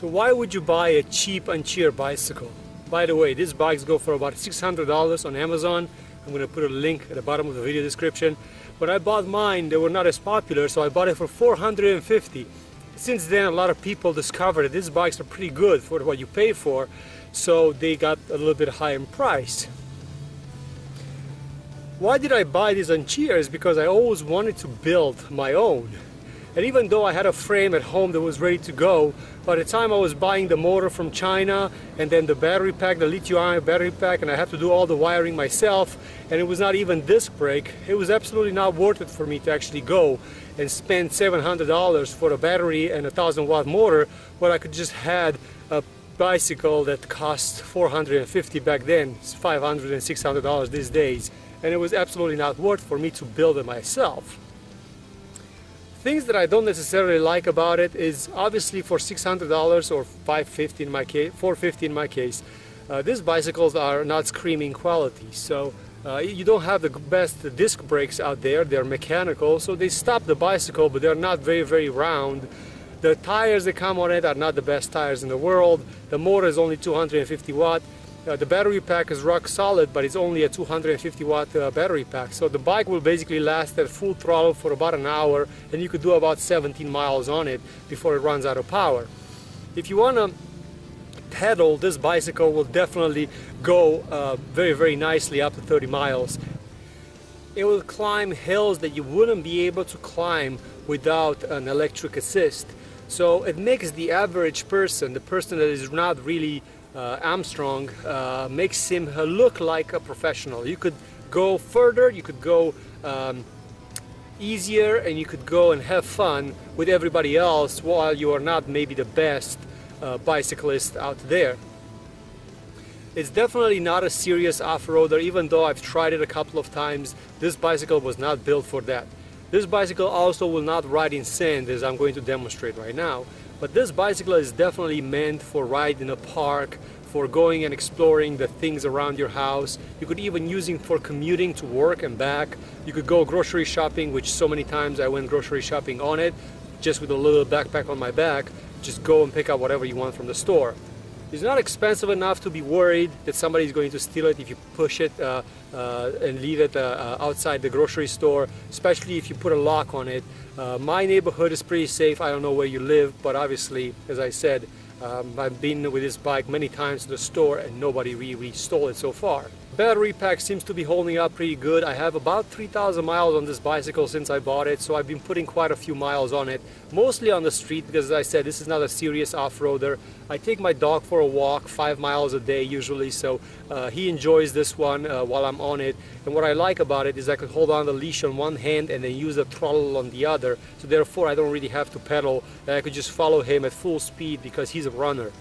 So why would you buy a cheap Ancheer bicycle? By the way, these bikes go for about $600 on Amazon. I'm going to put a link at the bottom of the video description. When I bought mine, they were not as popular, so I bought it for $450. Since then, a lot of people discovered that these bikes are pretty good for what you pay for, so they got a little bit higher in price. Why did I buy these Ancheers? Because I always wanted to build my own. And even though I had a frame at home that was ready to go, by the time I was buying the motor from China and then the battery pack, the lithium-ion battery pack, and I had to do all the wiring myself, and it was not even disc brake, it was absolutely not worth it for me to actually go and spend $700 for a battery and a 1,000-watt motor, when I could just had a bicycle that cost $450 back then. It's $500 and $600 these days, and it was absolutely not worth for me to build it myself. Things that I don't necessarily like about it is obviously for $600 or $550 in my case, $450 in my case, these bicycles are not screaming quality. So you don't have the best disc brakes out there. They're mechanical, so they stop the bicycle, but they're not very round. The tires that come on it are not the best tires in the world. The motor is only 250 watt. The battery pack is rock solid, but it's only a 250 watt battery pack. So the bike will basically last at full throttle for about an hour, and you could do about 17 miles on it before it runs out of power. If you want to pedal, this bicycle will definitely go very nicely up to 30 miles. It will climb hills that you wouldn't be able to climb without an electric assist. So it makes the average person, the person that is not really Armstrong, makes him look like a professional. You could go further, you could go easier, and you could go and have fun with everybody else while you are not maybe the best bicyclist out there. It's definitely not a serious off-roader. Even though I've tried it a couple of times, this bicycle was not built for that. This bicycle also will not ride in sand, as I'm going to demonstrate right now. But this bicycle is definitely meant for ride in a park, for going and exploring the things around your house. You could even use it for commuting to work and back. You could go grocery shopping, which so many times I went grocery shopping on it, just with a little backpack on my back. Just go and pick up whatever you want from the store. It's not expensive enough to be worried that somebody is going to steal it if you push it and leave it outside the grocery store, especially if you put a lock on it. My neighborhood is pretty safe. I don't know where you live, but obviously, as I said, I've been with this bike many times to the store and nobody really stole it so far. Battery pack seems to be holding up pretty good. I have about 3,000 miles on this bicycle since I bought it, so I've been putting quite a few miles on it, mostly on the street, because as I said, this is not a serious off-roader. I take my dog for a walk 5 miles a day usually, so he enjoys this one while I'm on it. And what I like about it is I can hold on the leash on one hand and then use the throttle on the other, so therefore I don't really have to pedal, and I could just follow him at full speed because he's a runner.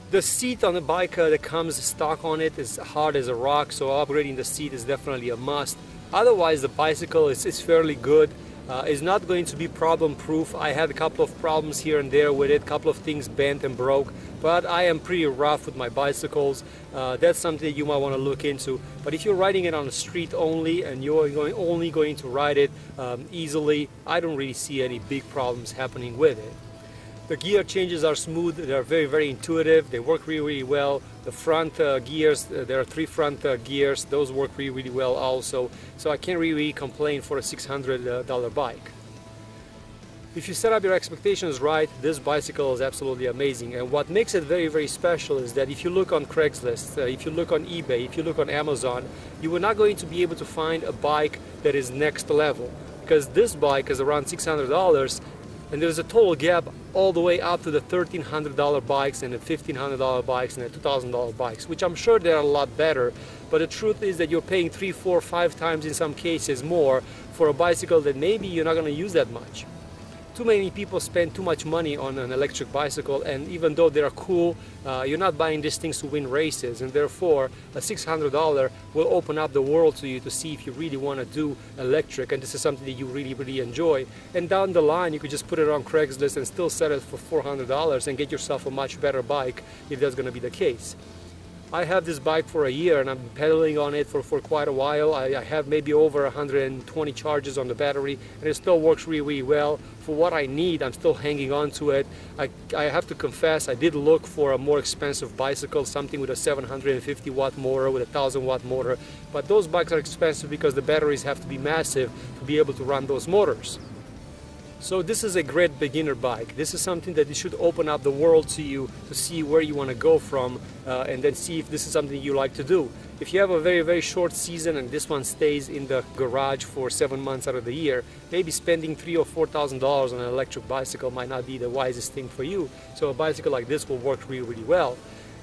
The seat on the bike that comes stock on it is hard as a rock, so upgrading the seat is definitely a must. Otherwise, the bicycle is fairly good. It's not going to be problem proof. I had a couple of problems here and there with it, a couple of things bent and broke, but I am pretty rough with my bicycles. That's something that you might want to look into. But if you're riding it on the street only and you're only going to ride it easily, I don't really see any big problems happening with it. The gear changes are smooth, they're very intuitive, they work really well. The front gears, there are 3 front gears, those work really well also. So I can't really complain for a $600 bike. If you set up your expectations right, this bicycle is absolutely amazing. And what makes it very special is that if you look on Craigslist, if you look on eBay, if you look on Amazon, you are not going to be able to find a bike that is next level. Because this bike is around $600, and there's a total gap all the way up to the $1,300 bikes and the $1,500 bikes and the $2,000 bikes, which I'm sure they're a lot better. But the truth is that you're paying 3, 4, 5 times in some cases more for a bicycle that maybe you're not going to use that much. Too many people spend too much money on an electric bicycle, and even though they're cool, you're not buying these things to win races, and therefore a $600 will open up the world to you to see if you really want to do electric, and this is something that you really enjoy. And down the line you could just put it on Craigslist and still sell it for $400 and get yourself a much better bike if that's going to be the case. I have this bike for a year and I've been pedaling on it for quite a while. I have maybe over 120 charges on the battery and it still works really well. For what I need, I'm still hanging on to it. I have to confess, I did look for a more expensive bicycle, something with a 750 watt motor, with a 1000 watt motor, but those bikes are expensive because the batteries have to be massive to be able to run those motors. So this is a great beginner bike. This is something that should open up the world to you to see where you want to go from and then see if this is something you like to do. If you have a very short season and this one stays in the garage for 7 months out of the year, maybe spending $3,000 or $4,000 on an electric bicycle might not be the wisest thing for you. So a bicycle like this will work really well.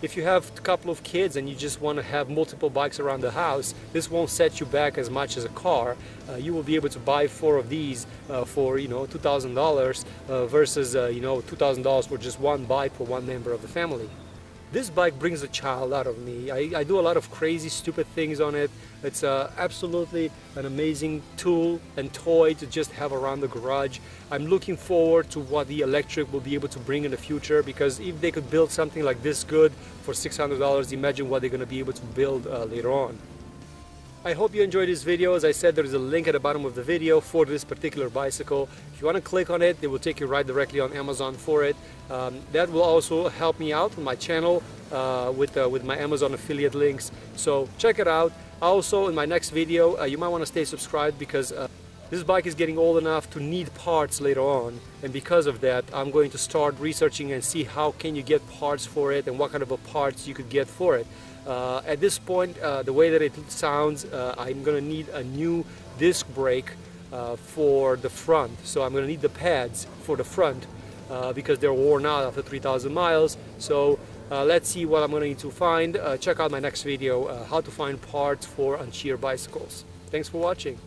If you have a couple of kids and you just want to have multiple bikes around the house, this won't set you back as much as a car. You will be able to buy 4 of these for $2,000 versus $2,000 for just one bike for one member of the family. This bike brings a child out of me. I do a lot of crazy, stupid things on it. It's absolutely an amazing tool and toy to just have around the garage. I'm looking forward to what the electric will be able to bring in the future, because if they could build something like this good for $600, imagine what they're going to be able to build later on. I hope you enjoyed this video. As I said, there is a link at the bottom of the video for this particular bicycle. If you want to click on it, it will take you right directly on Amazon for it. That will also help me out on my channel with my Amazon affiliate links. So check it out. Also, in my next video, you might want to stay subscribed, because this bike is getting old enough to need parts later on, and because of that, I'm going to start researching and see how can you get parts for it and what kind of parts you could get for it. At this point, the way that it sounds, I'm going to need a new disc brake for the front. So I'm going to need the pads for the front because they're worn out after 3,000 miles. So let's see what I'm going to need to find. Check out my next video, how to find parts for unshear bicycles. Thanks for watching.